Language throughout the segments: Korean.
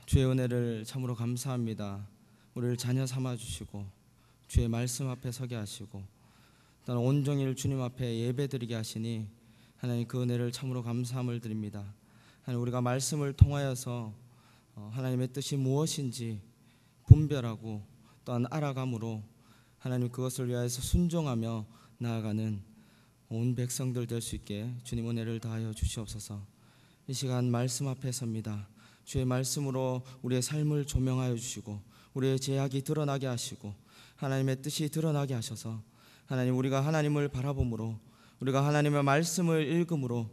주의 은혜를 참으로 감사합니다. 우리를 자녀 삼아주시고 주의 말씀 앞에 서게 하시고 또한 온종일 주님 앞에 예배드리게 하시니 하나님 그 은혜를 참으로 감사함을 드립니다. 하나님 우리가 말씀을 통하여서 하나님의 뜻이 무엇인지 분별하고 또한 알아감으로 하나님 그것을 위하여서 순종하며 나아가는 온 백성들 될 수 있게 주님 은혜를 다하여 주시옵소서. 이 시간 말씀 앞에 섭니다. 주의 말씀으로 우리의 삶을 조명하여 주시고 우리의 죄악이 드러나게 하시고 하나님의 뜻이 드러나게 하셔서 하나님 우리가 하나님을 바라봄으로 우리가 하나님의 말씀을 읽음으로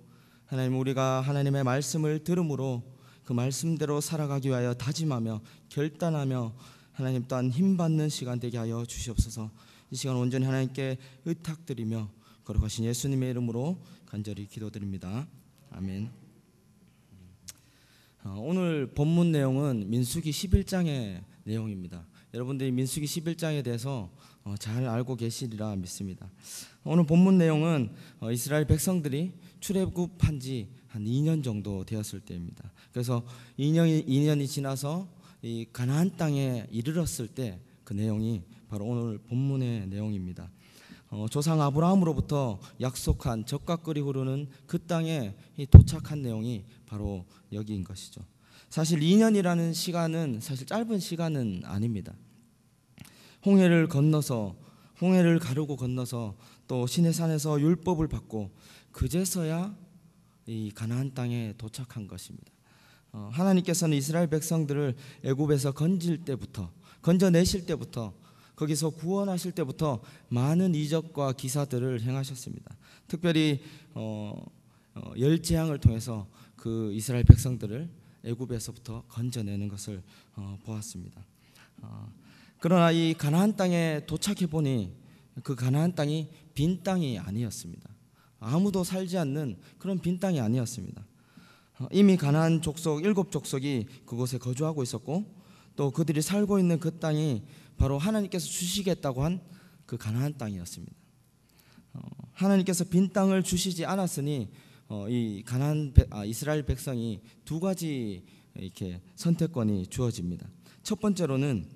하나님 우리가 하나님의 말씀을 들음으로 그 말씀대로 살아가기 위하여 다짐하며 결단하며 하나님 또한 힘받는 시간 되게 하여 주시옵소서. 이 시간 온전히 하나님께 의탁드리며 거룩하신 예수님의 이름으로 간절히 기도드립니다. 아멘. 오늘 본문 내용은 민수기 11장의 내용입니다. 여러분들이 민수기 11장에 대해서 잘 알고 계시리라 믿습니다. 오늘 본문 내용은 이스라엘 백성들이 출애굽한 지 한 2년 정도 되었을 때입니다. 그래서 2년이 지나서 이 가나안 땅에 이르렀을 때 그 내용이 바로 오늘 본문의 내용입니다. 조상 아브라함으로부터 약속한 젖과 꿀이 흐르는 그 땅에 도착한 내용이 바로 여기인 것이죠. 사실 2년이라는 시간은 사실 짧은 시간은 아닙니다. 홍해를 가르고 건너서 또 시내산에서 율법을 받고 그제서야 이 가나안 땅에 도착한 것입니다. 하나님께서는 이스라엘 백성들을 애굽에서 건져내실 때부터 거기서 구원하실 때부터 많은 이적과 기사들을 행하셨습니다. 특별히 열 재앙을 통해서 그 이스라엘 백성들을 애굽에서부터 건져내는 것을 보았습니다. 그러나 이 가나안 땅에 도착해 보니 그 가나안 땅이 빈 땅이 아니었습니다. 아무도 살지 않는 그런 빈 땅이 아니었습니다. 이미 가나안 족속 7족속이 그곳에 거주하고 있었고 또 그들이 살고 있는 그 땅이 바로 하나님께서 주시겠다고 한 그 가나안 땅이었습니다. 하나님께서 빈 땅을 주시지 않았으니 이 이스라엘 백성이 두 가지 이렇게 선택권이 주어집니다. 첫 번째로는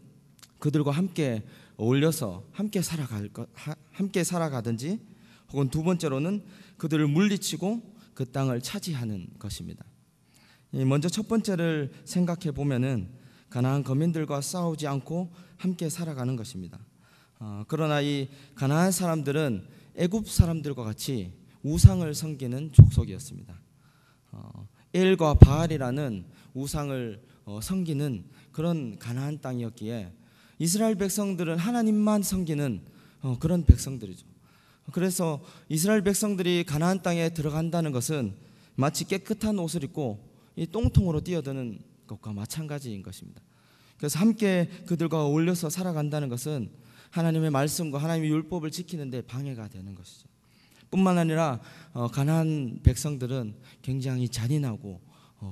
그들과 함께 어울려서 함께 살아가든지 혹은 두 번째로는 그들을 물리치고 그 땅을 차지하는 것입니다. 먼저 첫 번째를 생각해 보면은 가나안 거민들과 싸우지 않고 함께 살아가는 것입니다. 그러나 이 가나안 사람들은 애굽 사람들과 같이 우상을 섬기는 족속이었습니다. 엘과 바알이라는 우상을 섬기는 그런 가나안 땅이었기에 이스라엘 백성들은 하나님만 섬기는 그런 백성들이죠. 그래서 이스라엘 백성들이 가나안 땅에 들어간다는 것은 마치 깨끗한 옷을 입고 이 똥통으로 뛰어드는 것과 마찬가지인 것입니다. 그래서 함께 그들과 어울려서 살아간다는 것은 하나님의 말씀과 하나님의 율법을 지키는 데 방해가 되는 것이죠. 뿐만 아니라 가나안 백성들은 굉장히 잔인하고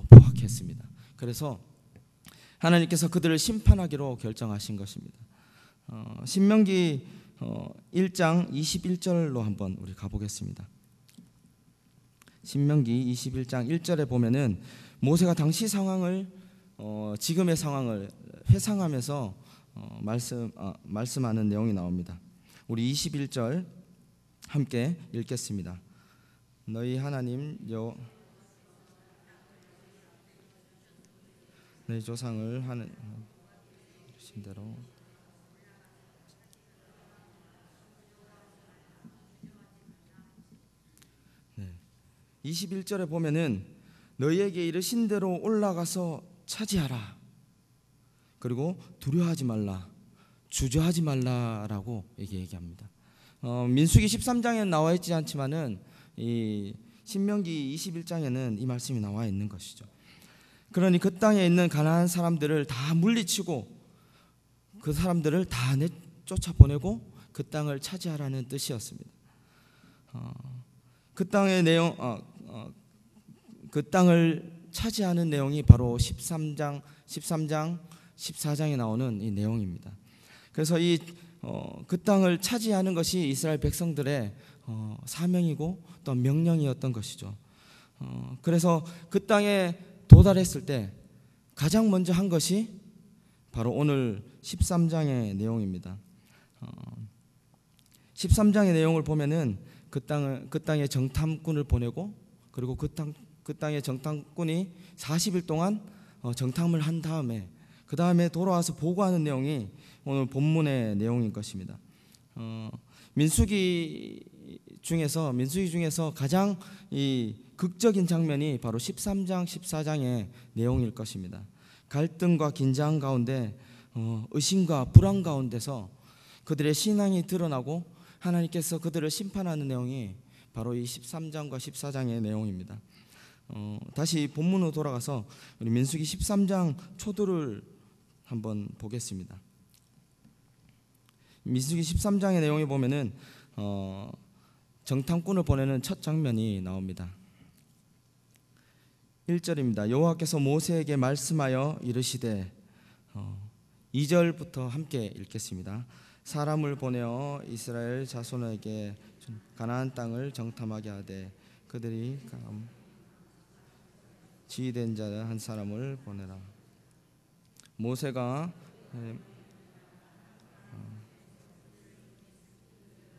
포악했습니다. 그래서 하나님께서 그들을 심판하기로 결정하신 것입니다. 신명기 1장 21절로 한번 우리 가보겠습니다. 신명기 21장 1절에 보면은 모세가 당시 상황을 지금의 상황을 회상하면서 말씀하는 내용이 나옵니다. 우리 21절 함께 읽겠습니다. 너희 하나님 너희 조상을 하는 주신 대로 21절에 보면은 너희에게 이르신 대로 올라가서 차지하라. 그리고 두려워하지 말라. 주저하지 말라라고 얘기합니다. 민수기 13장에는 나와 있지 않지만은 이 신명기 21장에는 이 말씀이 나와 있는 것이죠. 그러니 그 땅에 있는 가나안 사람들을 다 물리치고 그 사람들을 다 쫓아보내고 그 땅을 차지하라는 뜻이었습니다. 그 땅의 내용, 그 땅을 차지하는 내용이 바로 13장, 14장에 나오는 이 내용입니다. 그래서 그 땅을 차지하는 것이 이스라엘 백성들의 사명이고 또 명령이었던 것이죠. 그래서 그 땅에 도달했을 때 가장 먼저 한 것이 바로 오늘 13장의 내용입니다. 13장의 내용을 보면은 그 땅에 정탐꾼을 보내고, 그리고 그 땅의 정탐꾼이 40일 동안 정탐을 한 다음에 그 다음에 돌아와서 보고하는 내용이 오늘 본문의 내용인 것입니다. 민수기 중에서 가장 이 극적인 장면이 바로 13장, 14장의 내용일 것입니다. 갈등과 긴장 가운데, 의심과 불안 가운데서 그들의 신앙이 드러나고 하나님께서 그들을 심판하는 내용이 바로 이 13장과 14장의 내용입니다. 다시 본문으로 돌아가서 우리 민수기 13장 초도를 한번 보겠습니다. 민수기 13장의 내용에 보면은 정탐꾼을 보내는 첫 장면이 나옵니다. 1절입니다. 여호와께서 모세에게 말씀하여 이르시되, 2절부터 함께 읽겠습니다. 사람을 보내어 이스라엘 자손에게 가나안 땅을 정탐하게 하되 그들이 지휘된 자 한 사람을 보내라. 모세가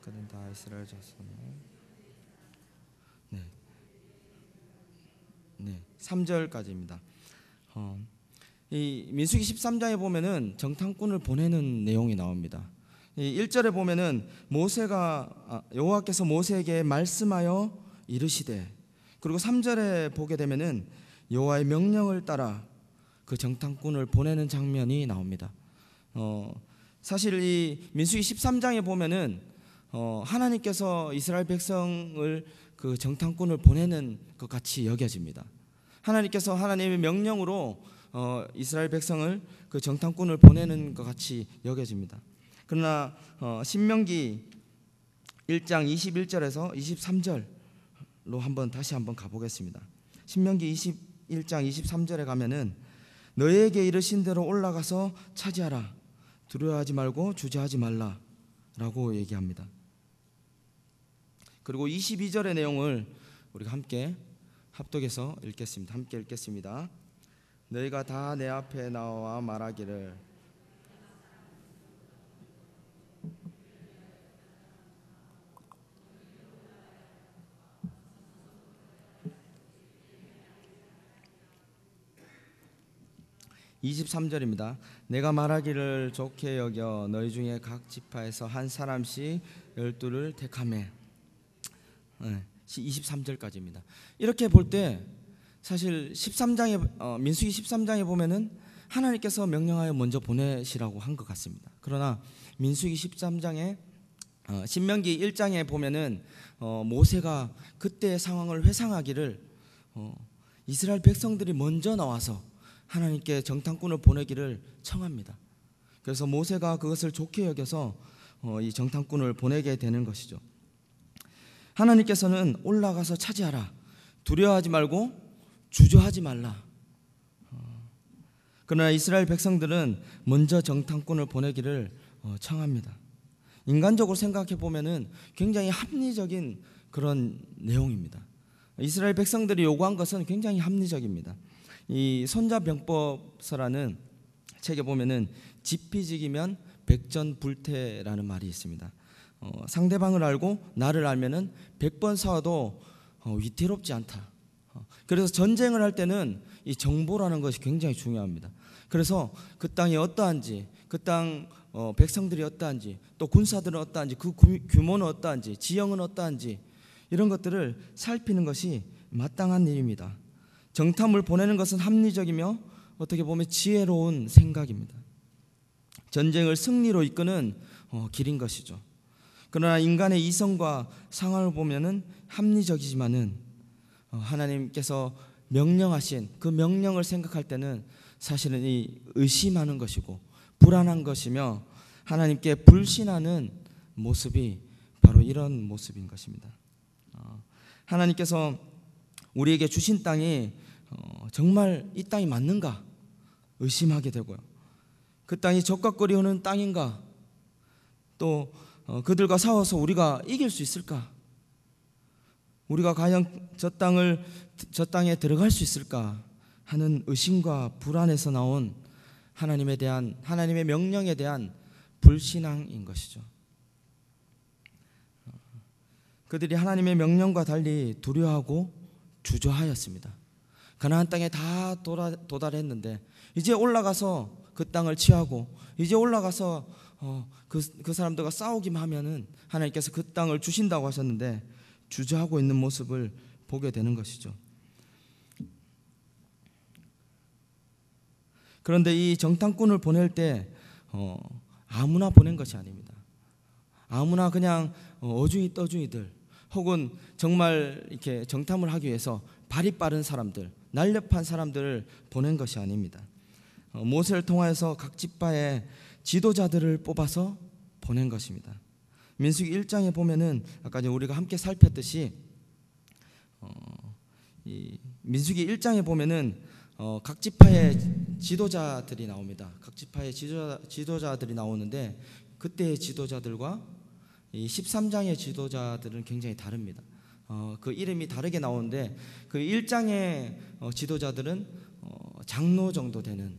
그는 다 이스라엘 자손을 3절까지입니다. 이 민수기 13장에 보면은 정탐꾼을 보내는 내용이 나옵니다. 1절에 보면은 여호와께서 모세에게 말씀하여 이르시되, 그리고 3절에 보게 되면은 여호와의 명령을 따라 그 정탐꾼을 보내는 장면이 나옵니다. 사실 이 민수기 13장에 보면은 하나님께서 이스라엘 백성을 그 정탐꾼을 보내는 것 같이 여겨집니다. 하나님께서 하나님의 명령으로 이스라엘 백성을 그 정탐꾼을 보내는 것 같이 여겨집니다. 그러나 신명기 1장 21절에서 23절로 다시 한번 가보겠습니다. 신명기 21장 23절에 가면은 너희에게 이르신 대로 올라가서 차지하라. 두려워하지 말고 주저하지 말라 라고 얘기합니다. 그리고 22절의 내용을 우리가 함께 합독해서 읽겠습니다. 함께 읽겠습니다. 너희가 다 내 앞에 나와 말하기를 (23절입니다) 내가 말하기를 좋게 여겨 너희 중에 각 지파에서 한 사람씩 12를 택하매. 23절까지입니다. 이렇게 볼 때 사실 13장에 민수기 13장에 보면은 하나님께서 명령하여 먼저 보내시라고 한 것 같습니다. 그러나 민수기 13장에 신명기 1장에 보면은 모세가 그때의 상황을 회상하기를 이스라엘 백성들이 먼저 나와서 하나님께 정탐꾼을 보내기를 청합니다. 그래서 모세가 그것을 좋게 여겨서 이 정탐꾼을 보내게 되는 것이죠. 하나님께서는 올라가서 차지하라. 두려워하지 말고 주저하지 말라. 그러나 이스라엘 백성들은 먼저 정탐꾼을 보내기를 청합니다. 인간적으로 생각해 보면은 굉장히 합리적인 그런 내용입니다. 이스라엘 백성들이 요구한 것은 굉장히 합리적입니다. 이 손자병법서라는 책에 보면은 지피지기면 백전불태라는 말이 있습니다. 상대방을 알고 나를 알면은 100번 싸워도 위태롭지 않다. 그래서 전쟁을 할 때는 이 정보라는 것이 굉장히 중요합니다. 그래서 그 땅이 어떠한지, 그 땅 백성들이 어떠한지, 또 군사들은 어떠한지, 그 규모는 어떠한지, 지형은 어떠한지 이런 것들을 살피는 것이 마땅한 일입니다. 정탐을 보내는 것은 합리적이며 어떻게 보면 지혜로운 생각입니다. 전쟁을 승리로 이끄는 길인 것이죠. 그러나 인간의 이성과 상황을 보면은 합리적이지만은 하나님께서 명령하신 그 명령을 생각할 때는 사실은 이 의심하는 것이고 불안한 것이며 하나님께 불신하는 모습이 바로 이런 모습인 것입니다. 하나님께서 우리에게 주신 땅이 정말 이 땅이 맞는가 의심하게 되고요. 그 땅이 적과 끓이오는 땅인가, 또 그들과 싸워서 우리가 이길 수 있을까, 우리가 과연 저 땅에 들어갈 수 있을까 하는 의심과 불안에서 나온 하나님의 명령에 대한 불신앙인 것이죠. 그들이 하나님의 명령과 달리 두려워하고 주저하였습니다. 가나안 땅에 다 도달했는데 이제 올라가서 그 땅을 취하고 이제 올라가서 그 사람들과 싸우기만 하면은 하나님께서 그 땅을 주신다고 하셨는데 주저하고 있는 모습을 보게 되는 것이죠. 그런데 이 정탐꾼을 보낼 때 아무나 보낸 것이 아닙니다. 아무나 그냥 어중이 떠중이들 혹은 정말 이렇게 정탐을 하기 위해서 발이 빠른 사람들, 날렵한 사람들을 보낸 것이 아닙니다. 모세를 통하여서 각 지파의 지도자들을 뽑아서 보낸 것입니다. 민수기 1장에 보면은 아까 우리가 함께 살폈듯이 이 민수기 1장에 보면은 각 지파의 지도자들이 나옵니다. 각 지파의 지도자들이 나오는데 그때의 지도자들과 이 13장의 지도자들은 굉장히 다릅니다. 그 이름이 다르게 나오는데 그 1장의 지도자들은 장로 정도 되는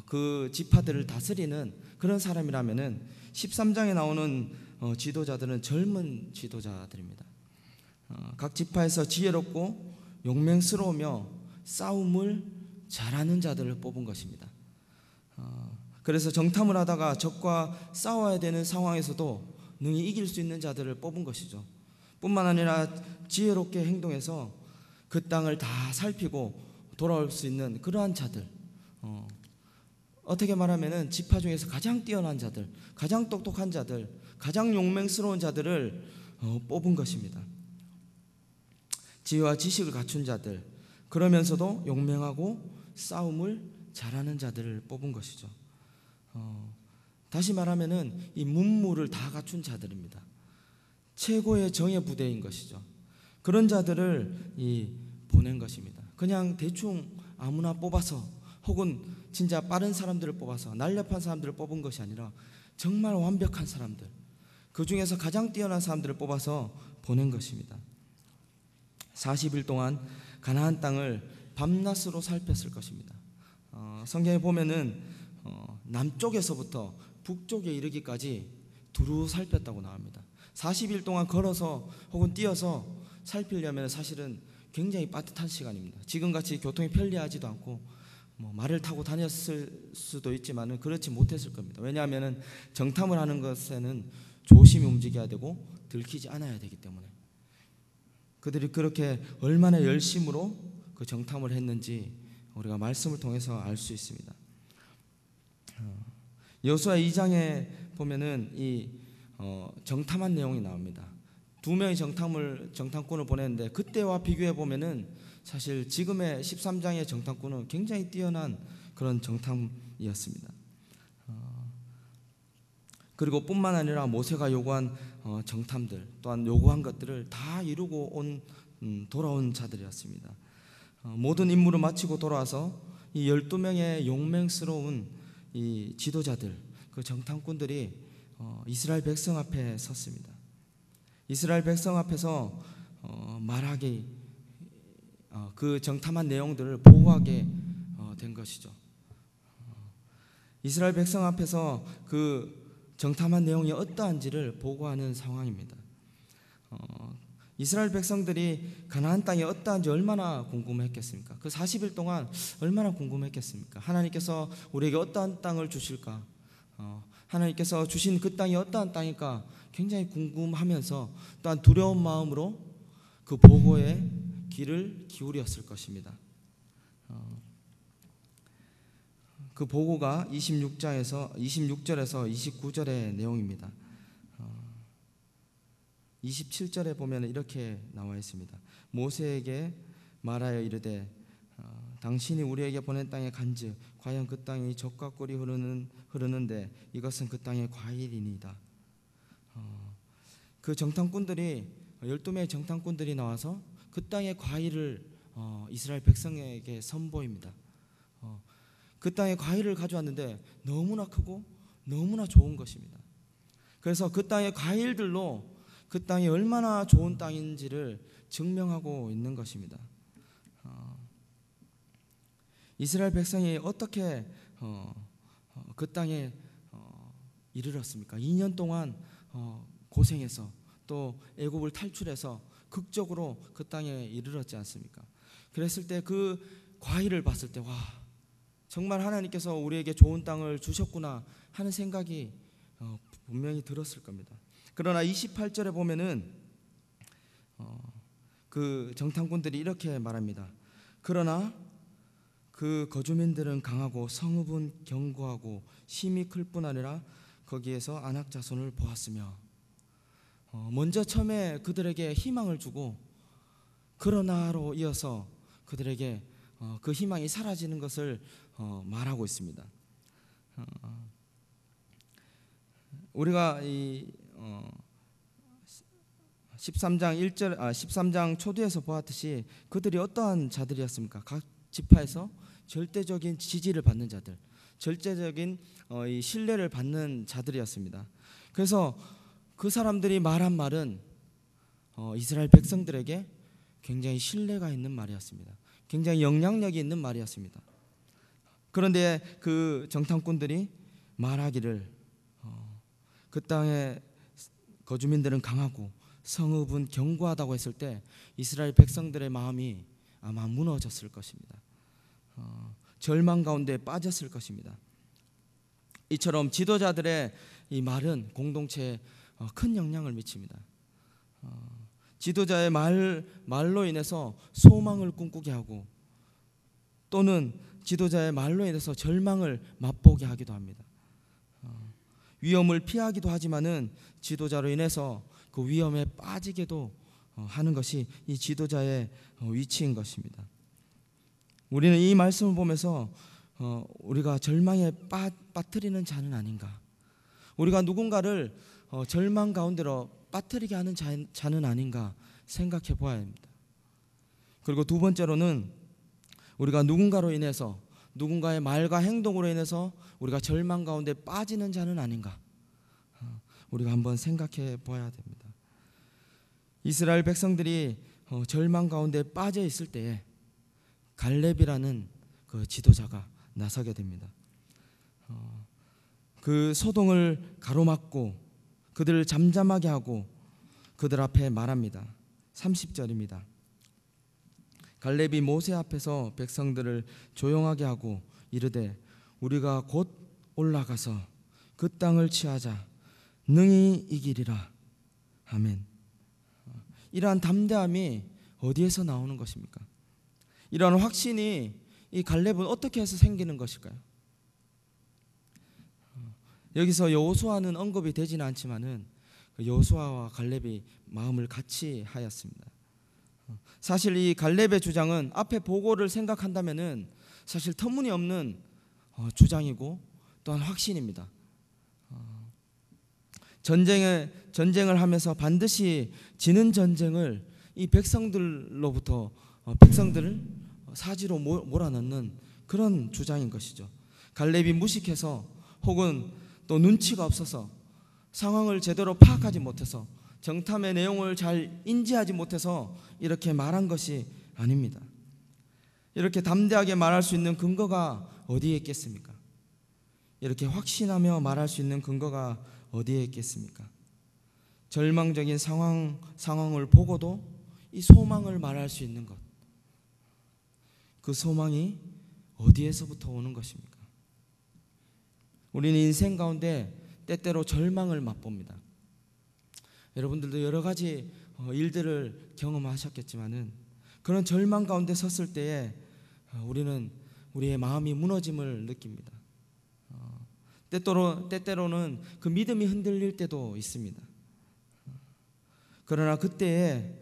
그 지파들을 다스리는 그런 사람이라면은 13장에 나오는 지도자들은 젊은 지도자들입니다. 각 지파에서 지혜롭고 용맹스러우며 싸움을 잘하는 자들을 뽑은 것입니다. 그래서 정탐을 하다가 적과 싸워야 되는 상황에서도 능히 이길 수 있는 자들을 뽑은 것이죠. 뿐만 아니라 지혜롭게 행동해서 그 땅을 다 살피고 돌아올 수 있는 그러한 자들, 어떻게 말하면은 지파 중에서 가장 뛰어난 자들, 가장 똑똑한 자들, 가장 용맹스러운 자들을 뽑은 것입니다. 지혜와 지식을 갖춘 자들, 그러면서도 용맹하고 싸움을 잘하는 자들을 뽑은 것이죠. 다시 말하면은 이 문무를 다 갖춘 자들입니다. 최고의 정예 부대인 것이죠. 그런 자들을 보낸 것입니다. 그냥 대충 아무나 뽑아서 혹은 진짜 빠른 사람들을 뽑아서 날렵한 사람들을 뽑은 것이 아니라 정말 완벽한 사람들, 그 중에서 가장 뛰어난 사람들을 뽑아서 보낸 것입니다. 40일 동안 가나안 땅을 밤낮으로 살폈을 것입니다. 성경에 보면은 남쪽에서부터 북쪽에 이르기까지 두루 살폈다고 나옵니다. 40일 동안 걸어서 혹은 뛰어서 살피려면 사실은 굉장히 빠듯한 시간입니다. 지금같이 교통이 편리하지도 않고 말을 타고 다녔을 수도 있지만 그렇지 못했을 겁니다. 왜냐하면 정탐을 하는 것에는 조심히 움직여야 되고 들키지 않아야 되기 때문에 그들이 그렇게 얼마나 열심으로 그 정탐을 했는지 우리가 말씀을 통해서 알 수 있습니다. 여호수아 2장에 보면은 이 정탐한 내용이 나옵니다. 두 명의 정탐꾼을 보냈는데 그때와 비교해 보면은 사실 지금의 13장의 정탐꾼은 굉장히 뛰어난 그런 정탐이었습니다. 그리고 뿐만 아니라 모세가 요구한 정탐들 또한 요구한 것들을 다 이루고 돌아온 자들이었습니다. 모든 임무를 마치고 돌아와서 이 12명의 용맹스러운 이 지도자들, 그 정탐꾼들이 이스라엘 백성 앞에 섰습니다. 이스라엘 백성 앞에서 말하기 그 정탐한 내용들을 보고하게 된 것이죠. 이스라엘 백성 앞에서 그 정탐한 내용이 어떠한지를 보고하는 상황입니다. 이스라엘 백성들이 가나안 땅이 어떠한지 얼마나 궁금했겠습니까? 그 40일 동안 얼마나 궁금했겠습니까? 하나님께서 우리에게 어떠한 땅을 주실까? 하나님께서 주신 그 땅이 어떠한 땅일까? 굉장히 궁금하면서 또한 두려운 마음으로 그 보고에 귀를 기울였을 것입니다. 그 보고가 26절에서 29절의 내용입니다. 27절에 보면 이렇게 나와 있습니다. 모세에게 말하여 이르되 당신이 우리에게 보낸 땅의 간즉 과연 그 땅이 젖과 꿀이 흐르는데 이것은 그 땅의 과일이니이다. 그 정탐꾼들이 12명의 정탐꾼들이 나와서 그 땅의 과일을 이스라엘 백성에게 선보입니다. 그 땅의 과일을 가져왔는데 너무나 크고 너무나 좋은 것입니다. 그래서 그 땅의 과일들로 그 땅이 얼마나 좋은 땅인지를 증명하고 있는 것입니다. 이스라엘 백성이 어떻게 그 땅에 이르렀습니까? 2년 동안 고생해서 또 애굽을 탈출해서 극적으로 그 땅에 이르렀지 않습니까? 그랬을 때 그 과일을 봤을 때 와, 정말 하나님께서 우리에게 좋은 땅을 주셨구나 하는 생각이 분명히 들었을 겁니다. 그러나 28절에 보면은 그 정탐꾼들이 이렇게 말합니다. 그러나 그 거주민들은 강하고 성읍은 견고하고 힘이 클 뿐 아니라 거기에서 아낙 자손을 보았으며, 먼저 처음에 그들에게 희망을 주고 그러나로 이어서 그들에게 그 희망이 사라지는 것을 말하고 있습니다. 우리가 이 13장 초두에서 보았듯이 그들이 어떠한 자들이었습니까? 각 지파에서 절대적인 지지를 받는 자들, 절대적인 이 신뢰를 받는 자들이었습니다. 그래서 그 사람들이 말한 말은 이스라엘 백성들에게 굉장히 신뢰가 있는 말이었습니다. 굉장히 영향력이 있는 말이었습니다. 그런데 그 정탐꾼들이 말하기를 그 땅의 거주민들은 강하고 성읍은 견고하다고 했을 때 이스라엘 백성들의 마음이 아마 무너졌을 것입니다. 절망 가운데 빠졌을 것입니다. 이처럼 지도자들의 이 말은 공동체에 큰 영향을 미칩니다. 지도자의 말로 인해서 소망을 꿈꾸게 하고 또는 지도자의 말로 인해서 절망을 맛보게 하기도 합니다. 위험을 피하기도 하지만은 지도자로 인해서 그 위험에 빠지게도 하는 것이 이 지도자의 위치인 것입니다. 우리는 이 말씀을 보면서 우리가 절망에 빠뜨리는 자는 아닌가, 우리가 누군가를 절망 가운데로 빠뜨리게 하는 자는 아닌가 생각해 보아야 합니다. 그리고 두 번째로는 우리가 누군가로 인해서, 누군가의 말과 행동으로 인해서 우리가 절망 가운데 빠지는 자는 아닌가 우리가 한번 생각해 보아야 됩니다. 이스라엘 백성들이 절망 가운데 빠져 있을 때에 갈렙이라는 그 지도자가 나서게 됩니다. 그 소동을 가로막고 그들을 잠잠하게 하고 그들 앞에 말합니다. 30절입니다. 갈렙이 모세 앞에서 백성들을 조용하게 하고 이르되 우리가 곧 올라가서 그 땅을 취하자 능히 이기리라. 아멘. 이러한 담대함이 어디에서 나오는 것입니까? 이러한 확신이 이 갈렙은 어떻게 해서 생기는 것일까요? 여기서 여호수아는 언급이 되지는 않지만은 여호수아와 갈렙이 마음을 같이 하였습니다. 사실 이 갈렙의 주장은 앞에 보고를 생각한다면은 사실 터무니없는 주장이고 또한 확신입니다. 전쟁을 하면서 반드시 지는 전쟁을 이 백성들로부터 백성들을 사지로 몰아넣는 그런 주장인 것이죠. 갈렙이 무식해서 혹은 또 눈치가 없어서 상황을 제대로 파악하지 못해서 정탐의 내용을 잘 인지하지 못해서 이렇게 말한 것이 아닙니다. 이렇게 담대하게 말할 수 있는 근거가 어디에 있겠습니까? 이렇게 확신하며 말할 수 있는 근거가 어디에 있겠습니까? 절망적인 상황을 보고도 이 소망을 말할 수 있는 것, 그 소망이 어디에서부터 오는 것입니까? 우리는 인생 가운데 때때로 절망을 맛봅니다. 여러분들도 여러 가지 일들을 경험하셨겠지만은 그런 절망 가운데 섰을 때에 우리는 우리의 마음이 무너짐을 느낍니다. 때때로는 그 믿음이 흔들릴 때도 있습니다. 그러나 그때에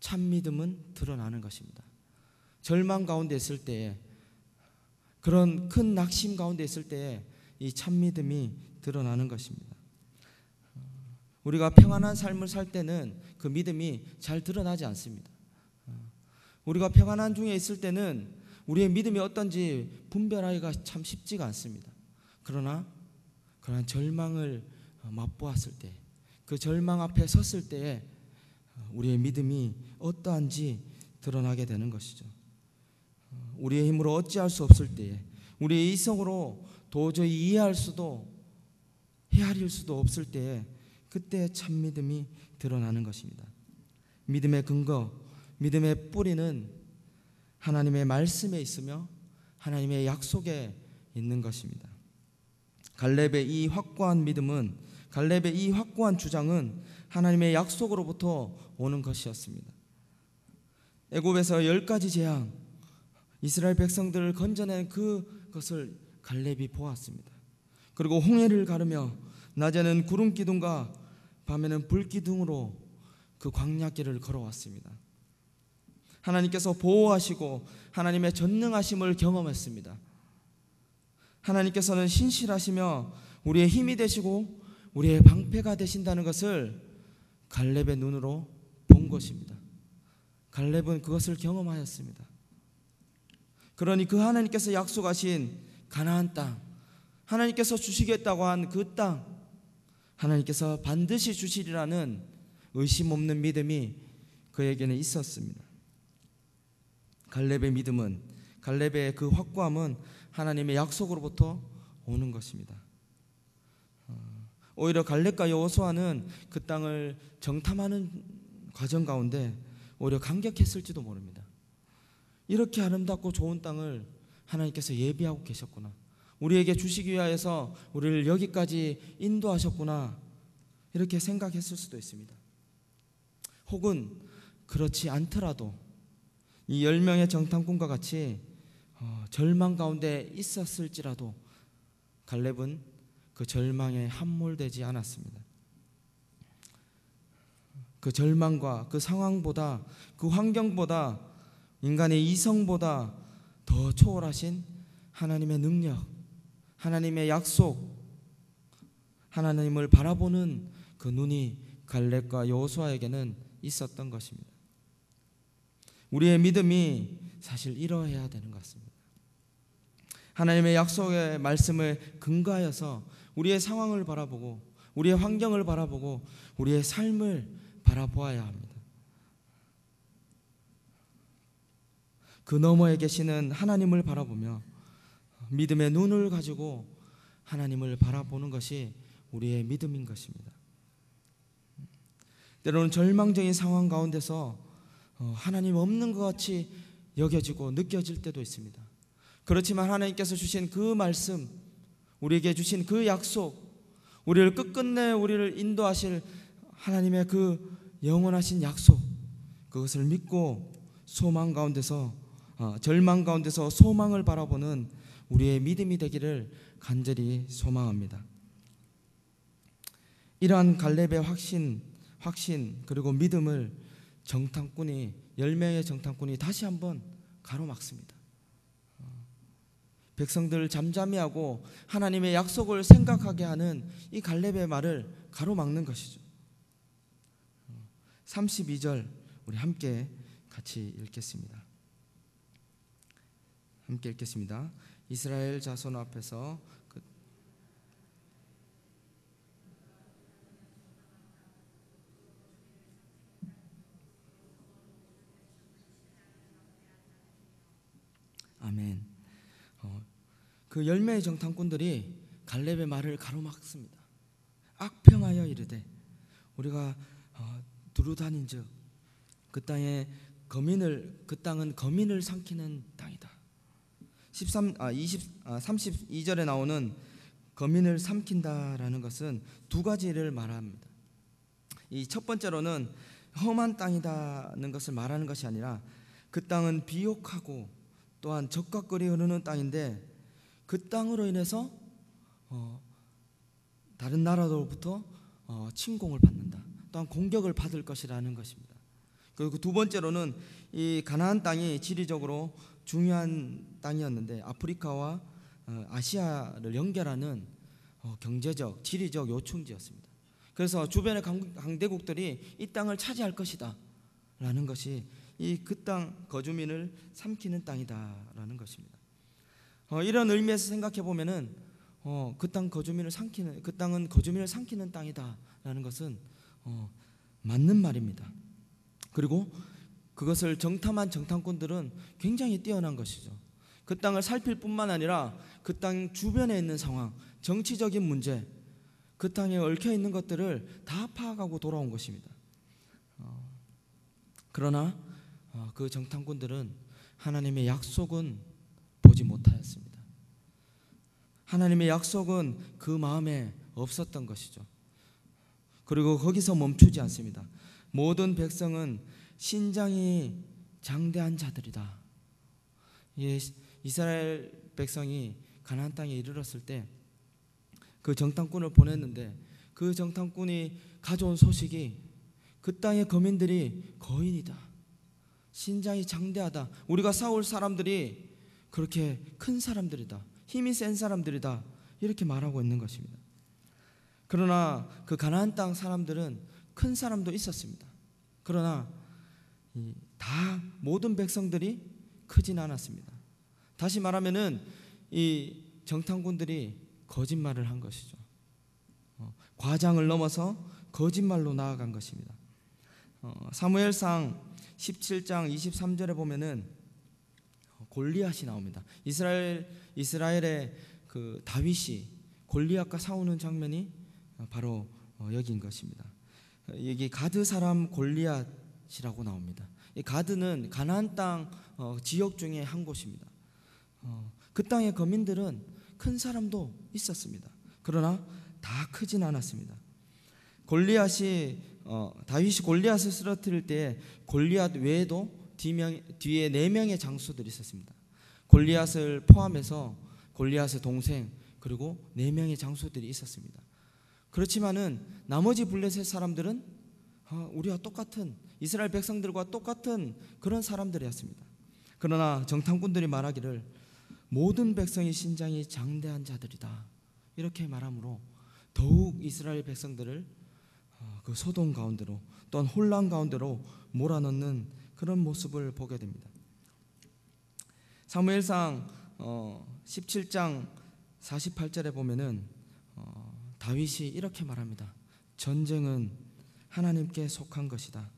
참 믿음은 드러나는 것입니다. 절망 가운데 있을 때에, 그런 큰 낙심 가운데 있을 때에 이 참 믿음이 드러나는 것입니다. 우리가 평안한 삶을 살 때는 그 믿음이 잘 드러나지 않습니다. 우리가 평안한 중에 있을 때는 우리의 믿음이 어떤지 분별하기가 참 쉽지가 않습니다. 그러나 그러한 절망을 맛보았을 때, 그 절망 앞에 섰을 때에 우리의 믿음이 어떠한지 드러나게 되는 것이죠. 우리의 힘으로 어찌할 수 없을 때에, 우리의 이성으로 도저히 이해할 수도 헤아릴 수도 없을 때에, 그때 참 믿음이 드러나는 것입니다. 믿음의 근거, 믿음의 뿌리는 하나님의 말씀에 있으며 하나님의 약속에 있는 것입니다. 갈렙의 이 확고한 믿음은, 갈렙의 이 확고한 주장은 하나님의 약속으로부터 오는 것이었습니다. 애굽에서 10가지 재앙, 이스라엘 백성들을 건져낸 그것을 갈렙이 보았습니다. 그리고 홍해를 가르며 낮에는 구름 기둥과 밤에는 불 기둥으로 그 광야길을 걸어왔습니다. 하나님께서 보호하시고 하나님의 전능하심을 경험했습니다. 하나님께서는 신실하시며 우리의 힘이 되시고 우리의 방패가 되신다는 것을 갈렙의 눈으로 본 것입니다. 갈렙은 그것을 경험하였습니다. 그러니 그 하나님께서 약속하신 가나안 땅, 하나님께서 주시겠다고 한 그 땅, 하나님께서 반드시 주시리라는 의심 없는 믿음이 그에게는 있었습니다. 갈렙의 믿음은, 갈렙의 그 확고함은 하나님의 약속으로부터 오는 것입니다. 오히려 갈렙과 여호수아는 그 땅을 정탐하는 과정 가운데 오히려 감격했을지도 모릅니다. 이렇게 아름답고 좋은 땅을 하나님께서 예비하고 계셨구나, 우리에게 주시기 위하여서 우리를 여기까지 인도하셨구나, 이렇게 생각했을 수도 있습니다. 혹은 그렇지 않더라도 이 10명의 정탐꾼과 같이 절망 가운데 있었을지라도 갈렙은 그 절망에 함몰되지 않았습니다. 그 절망과 그 상황보다, 그 환경보다, 인간의 이성보다 더 초월하신 하나님의 능력, 하나님의 약속, 하나님을 바라보는 그 눈이 갈렙과 여호수아에게는 있었던 것입니다. 우리의 믿음이 사실 이러해야 되는 것 같습니다. 하나님의 약속의 말씀을 근거하여서 우리의 상황을 바라보고 우리의 환경을 바라보고 우리의 삶을 바라보아야 합니다. 그 너머에 계시는 하나님을 바라보며 믿음의 눈을 가지고 하나님을 바라보는 것이 우리의 믿음인 것입니다. 때로는 절망적인 상황 가운데서 하나님 없는 것 같이 여겨지고 느껴질 때도 있습니다. 그렇지만 하나님께서 주신 그 말씀, 우리에게 주신 그 약속, 우리를 끝끝내 우리를 인도하실 하나님의 그 영원하신 약속, 그것을 믿고 소망 가운데서, 절망 가운데서 소망을 바라보는 우리의 믿음이 되기를 간절히 소망합니다. 이러한 갈렙의 확신 그리고 믿음을 정탐꾼이, 10명의 정탐꾼이 다시 한번 가로막습니다. 백성들을 잠잠히 하고 하나님의 약속을 생각하게 하는 이 갈렙의 말을 가로막는 것이죠. 32절 우리 함께 같이 읽겠습니다. 함께 읽겠습니다. 이스라엘 자손 앞에서 아멘. 그 10명의 정탐꾼들이 갈렙의 말을 가로막습니다. 악평하여 이르되 우리가 두루다닌즉 그 땅은 거민을 삼키는 땅이다. 32절에 나오는 거민을 삼킨다라는 것은 두 가지를 말합니다. 이 첫 번째로는 험한 땅이다는 것을 말하는 것이 아니라 그 땅은 비옥하고 또한 적과 꿀이 흐르는 땅인데 그 땅으로 인해서 다른 나라로부터 침공을 받는다, 또한 공격을 받을 것이라는 것입니다. 그리고 두 번째로는 이 가나안 땅이 지리적으로 중요한 땅이었는데 아프리카와 아시아를 연결하는 경제적, 지리적 요충지였습니다. 그래서 주변의 강대국들이 이 땅을 차지할 것이다 라는 것이 이 그 땅 거주민을 삼키는 땅이다라는 것입니다. 이런 의미에서 생각해 보면은 그 땅은 거주민을 삼키는 땅이다라는 것은 맞는 말입니다. 그리고 그것을 정탐한 정탐꾼들은 굉장히 뛰어난 것이죠. 그 땅을 살필 뿐만 아니라 그 땅 주변에 있는 상황, 정치적인 문제, 그 땅에 얽혀 있는 것들을 다 파악하고 돌아온 것입니다. 그러나 그 정탐꾼들은 하나님의 약속은 보지 못하였습니다. 하나님의 약속은 그 마음에 없었던 것이죠. 그리고 거기서 멈추지 않습니다. 모든 백성은 신장이 장대한 자들이다. 이스라엘 백성이 가나안 땅에 이르렀을 때 그 정탐꾼을 보냈는데 그 정탐꾼이 가져온 소식이 그 땅의 거민들이 거인이다, 신장이 장대하다, 우리가 싸울 사람들이 그렇게 큰 사람들이다, 힘이 센 사람들이다, 이렇게 말하고 있는 것입니다. 그러나 그 가나안 땅 사람들은 큰 사람도 있었습니다. 그러나 다 모든 백성들이 크진 않았습니다. 다시 말하면은 이 정탐꾼들이 거짓말을 한 것이죠. 과장을 넘어서 거짓말로 나아간 것입니다. 사무엘상 17장 23절에 보면은 골리앗이 나옵니다. 이스라엘의 그 다윗이 골리앗과 싸우는 장면이 바로 여기인 것입니다. 여기 가드 사람 골리앗이라고 나옵니다. 이 가드는 가나안 땅 지역 중에 한 곳입니다. 그 땅의 거민들은 큰 사람도 있었습니다. 그러나 다 크진 않았습니다. 다윗이 골리앗을 쓰러뜨릴 때 골리앗 외에도 뒤에 4명의 장수들이 있었습니다. 골리앗을 포함해서 골리앗의 동생 그리고 4명의 장수들이 있었습니다. 그렇지만은 나머지 블레셋 사람들은 우리와 똑같은, 이스라엘 백성들과 똑같은 그런 사람들이었습니다. 그러나 정탐꾼들이 말하기를 모든 백성이 신장이 장대한 자들이다, 이렇게 말함으로 더욱 이스라엘 백성들을 그 소동 가운데로 또한 혼란 가운데로 몰아넣는 그런 모습을 보게 됩니다. 사무엘상 17장 48절에 보면은 다윗이 이렇게 말합니다. 전쟁은 하나님께 속한 것이다.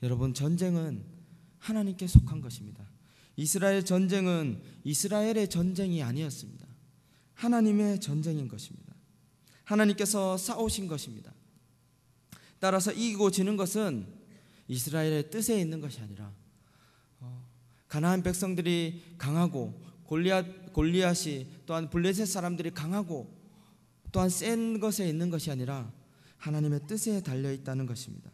여러분, 전쟁은 하나님께 속한 것입니다. 이스라엘 전쟁은 이스라엘의 전쟁이 아니었습니다. 하나님의 전쟁인 것입니다. 하나님께서 싸우신 것입니다. 따라서 이기고 지는 것은 이스라엘의 뜻에 있는 것이 아니라 가나안 백성들이 강하고 골리앗이 또한 블레셋 사람들이 강하고 또한 센 것에 있는 것이 아니라 하나님의 뜻에 달려 있다는 것입니다.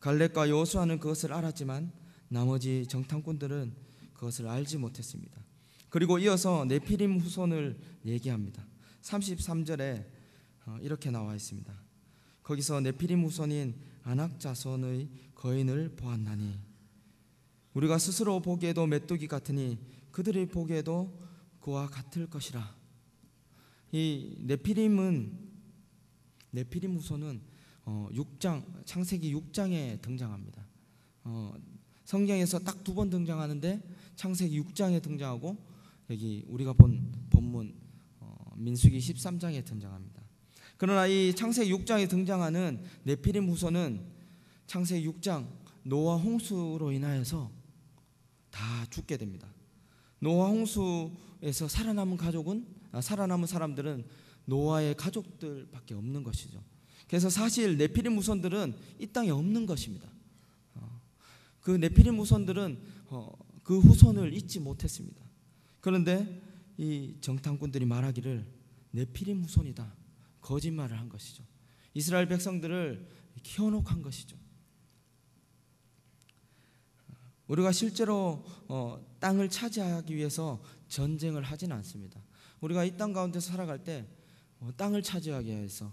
갈렙과 여호수아는 그것을 알았지만 나머지 정탐꾼들은 그것을 알지 못했습니다. 그리고 이어서 네피림 후손을 얘기합니다. 33절에 이렇게 나와 있습니다. 거기서 네피림 후손인 아낙 자손의 거인을 보았나니 우리가 스스로 보기에도 메뚜기 같으니 그들이 보기에도 그와 같을 것이라. 이 네피림 후손은 창세기 6장에 등장합니다. 성경에서 딱 2번 등장하는데 창세기 6장에 등장하고 여기 우리가 본 본문 민수기 13장에 등장합니다. 그러나 이 창세기 6장에 등장하는 네피림 후손은 창세기 6장 노아 홍수로 인하여서 다 죽게 됩니다. 노아 홍수에서 살아남은 사람들은 노아의 가족들밖에 없는 것이죠. 그래서 사실 네피림 후손들은 이 땅에 없는 것입니다. 그 네피림 후손들은 그 후손을 잊지 못했습니다. 그런데 이 정탐꾼들이 말하기를 네피림 후손이다, 거짓말을 한 것이죠. 이스라엘 백성들을 현혹한 것이죠. 우리가 실제로 땅을 차지하기 위해서 전쟁을 하지는 않습니다. 우리가 이 땅 가운데 살아갈 때 땅을 차지하기 위해서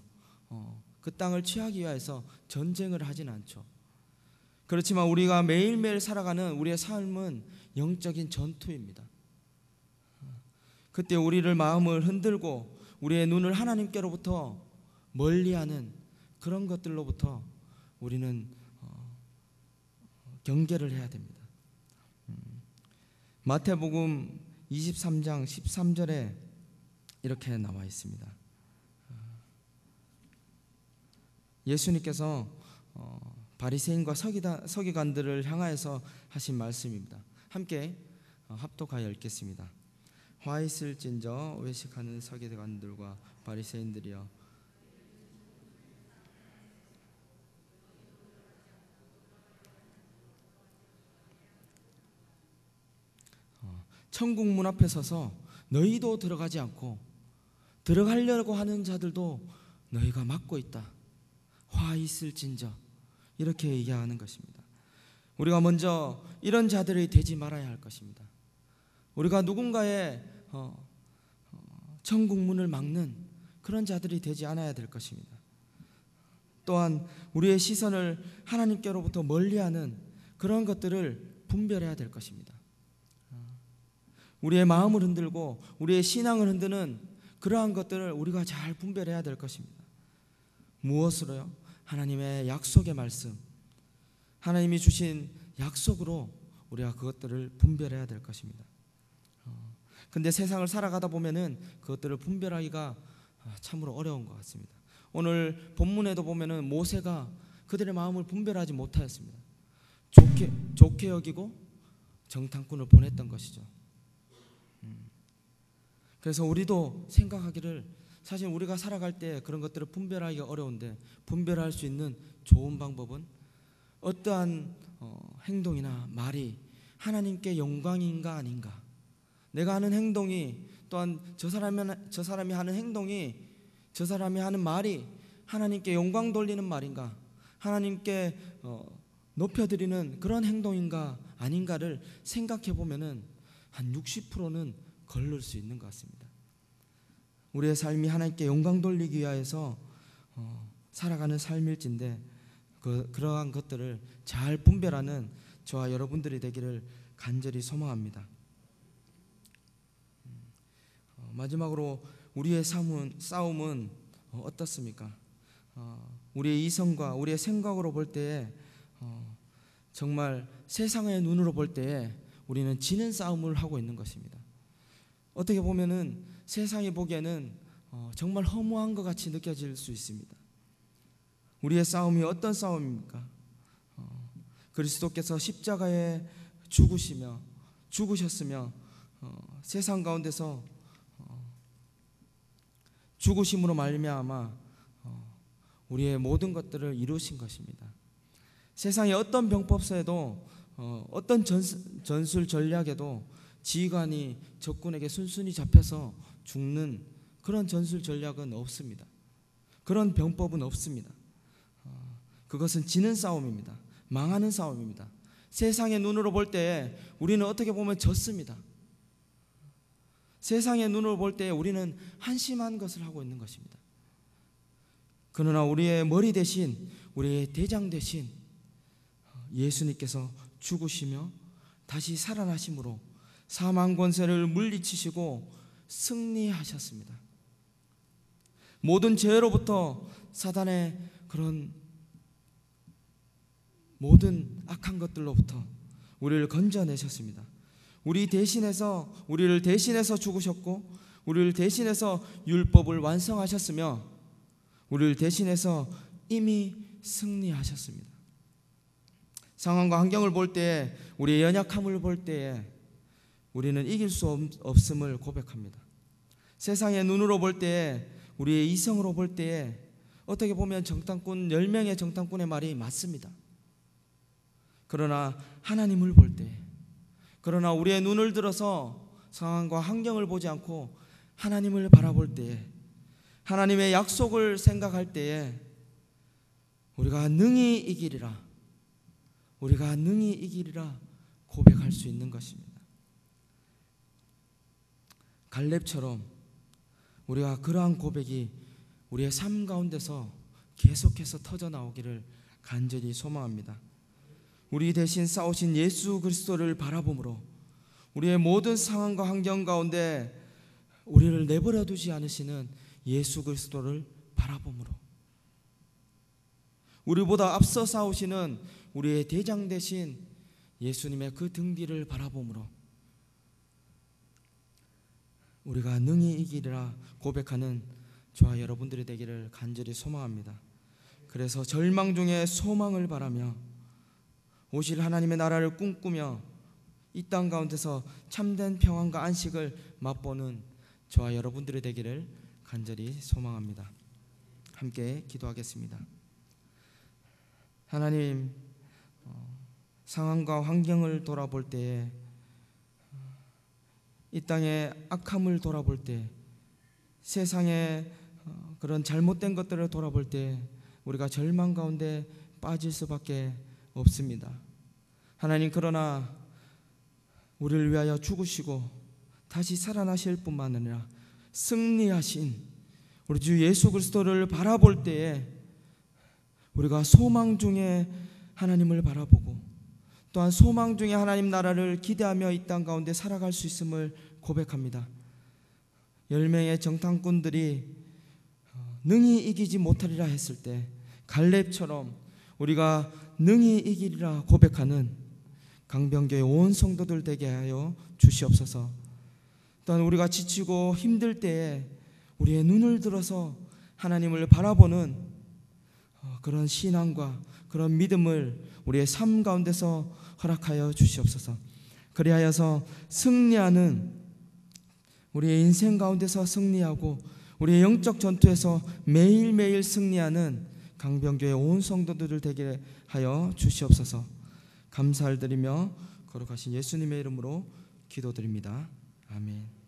그 땅을 취하기 위해서 전쟁을 하지는 않죠. 그렇지만 우리가 매일매일 살아가는 우리의 삶은 영적인 전투입니다. 그때 우리를 마음을 흔들고 우리의 눈을 하나님께로부터 멀리하는 그런 것들로부터 우리는 경계를 해야 됩니다. 마태복음 23장 13절에 이렇게 나와 있습니다. 예수님께서 바리새인과 서기관들을 향하여서 하신 말씀입니다. 함께 합독하여 읽겠습니다. 화 있을진저 외식하는 서기관들과 바리새인들이여, 천국 문 앞에 서서 너희도 들어가지 않고 들어가려고 하는 자들도 너희가 막고 있다. 화 있을진저, 이렇게 얘기하는 것입니다. 우리가 먼저 이런 자들이 되지 말아야 할 것입니다. 우리가 누군가의 천국 문을 막는 그런 자들이 되지 않아야 될 것입니다. 또한 우리의 시선을 하나님께로부터 멀리하는 그런 것들을 분별해야 될 것입니다. 우리의 마음을 흔들고 우리의 신앙을 흔드는 그러한 것들을 우리가 잘 분별해야 될 것입니다. 무엇으로요? 하나님의 약속의 말씀, 하나님이 주신 약속으로 우리가 그것들을 분별해야 될 것입니다. 근데 세상을 살아가다 보면은 그것들을 분별하기가 참으로 어려운 것 같습니다. 오늘 본문에도 보면은 모세가 그들의 마음을 분별하지 못하였습니다. 좋게 여기고 정탐꾼을 보냈던 것이죠. 그래서 우리도 생각하기를, 사실 우리가 살아갈 때 그런 것들을 분별하기가 어려운데, 분별할 수 있는 좋은 방법은 어떠한 행동이나 말이 하나님께 영광인가 아닌가, 내가 하는 행동이, 또한 저 사람이 하는 행동이, 저 사람이 하는 말이 하나님께 영광 돌리는 말인가, 하나님께 높여드리는 그런 행동인가 아닌가를 생각해 보면은 한 60%는 걸릴 수 있는 것 같습니다. 우리의 삶이 하나님께 영광 돌리기 위하여서 살아가는 삶일진데, 그러한 것들을 잘 분별하는 저와 여러분들이 되기를 간절히 소망합니다. 마지막으로 우리의 싸움은 어떻습니까? 우리의 이성과 우리의 생각으로 볼 때에, 정말 세상의 눈으로 볼 때에 우리는 지는 싸움을 하고 있는 것입니다. 어떻게 보면은 세상이 보기에는 정말 허무한 것 같이 느껴질 수 있습니다. 우리의 싸움이 어떤 싸움입니까? 그리스도께서 십자가에 죽으셨으며 세상 가운데서 죽으심으로 말미암아 우리의 모든 것들을 이루신 것입니다. 세상의 어떤 병법서에도 어떤 전술 전략에도 지휘관이 적군에게 순순히 잡혀서 죽는 그런 전술 전략은 없습니다. 그런 병법은 없습니다. 그것은 지는 싸움입니다. 망하는 싸움입니다. 세상의 눈으로 볼 때 우리는 어떻게 보면 졌습니다. 세상의 눈으로 볼 때 우리는 한심한 것을 하고 있는 것입니다. 그러나 우리의 머리 대신, 우리의 대장 대신 예수님께서 죽으시며 다시 살아나심으로 사망 권세를 물리치시고 승리하셨습니다. 모든 죄로부터, 사단의 그런 모든 악한 것들로부터 우리를 건져내셨습니다. 우리를 대신해서 죽으셨고, 우리를 대신해서 율법을 완성하셨으며, 우리를 대신해서 이미 승리하셨습니다. 상황과 환경을 볼 때에, 우리의 연약함을 볼 때에 우리는 이길 수 없음을 고백합니다. 세상의 눈으로 볼 때에, 우리의 이성으로 볼 때에 어떻게 보면 10명의 정탐꾼의 말이 맞습니다. 그러나 하나님을 볼 때, 그러나 우리의 눈을 들어서 상황과 환경을 보지 않고 하나님을 바라볼 때에, 하나님의 약속을 생각할 때에 우리가 능히 이기리라 고백할 수 있는 것입니다. 갈렙처럼 우리가 그러한 고백이 우리의 삶 가운데서 계속해서 터져 나오기를 간절히 소망합니다. 우리 대신 싸우신 예수 그리스도를 바라봄으로, 우리의 모든 상황과 환경 가운데 우리를 내버려 두지 않으시는 예수 그리스도를 바라봄으로, 우리보다 앞서 싸우시는 우리의 대장 대신 예수님의 그 등 뒤를 바라봄으로 우리가 능히 이기리라 고백하는 저와 여러분들이 되기를 간절히 소망합니다. 그래서 절망 중에 소망을 바라며 오실 하나님의 나라를 꿈꾸며 이 땅 가운데서 참된 평안과 안식을 맛보는 저와 여러분들이 되기를 간절히 소망합니다. 함께 기도하겠습니다. 하나님, 상황과 환경을 돌아볼 때에, 이 땅의 악함을 돌아볼 때, 세상의 그런 잘못된 것들을 돌아볼 때 우리가 절망 가운데 빠질 수밖에 없습니다. 하나님, 그러나 우리를 위하여 죽으시고 다시 살아나실 뿐만 아니라 승리하신 우리 주 예수 그리스도를 바라볼 때에 우리가 소망 중에 하나님을 바라보고 또한 소망 중에 하나님 나라를 기대하며 이 땅 가운데 살아갈 수 있음을 고백합니다. 10명의 정탐꾼들이 능히 이기지 못하리라 했을 때 갈렙처럼 우리가 능히 이기리라 고백하는 강변교회 온 성도들 되게 하여 주시옵소서. 또한 우리가 지치고 힘들 때에 우리의 눈을 들어서 하나님을 바라보는 그런 신앙과 그런 믿음을 우리의 삶 가운데서 허락하여 주시옵소서. 그리하여서 승리하는 우리의 인생 가운데서 승리하고 우리의 영적 전투에서 매일매일 승리하는 강변교회 온 성도들을 되게 하여 주시옵소서. 감사를 드리며 거룩하신 예수님의 이름으로 기도드립니다. 아멘.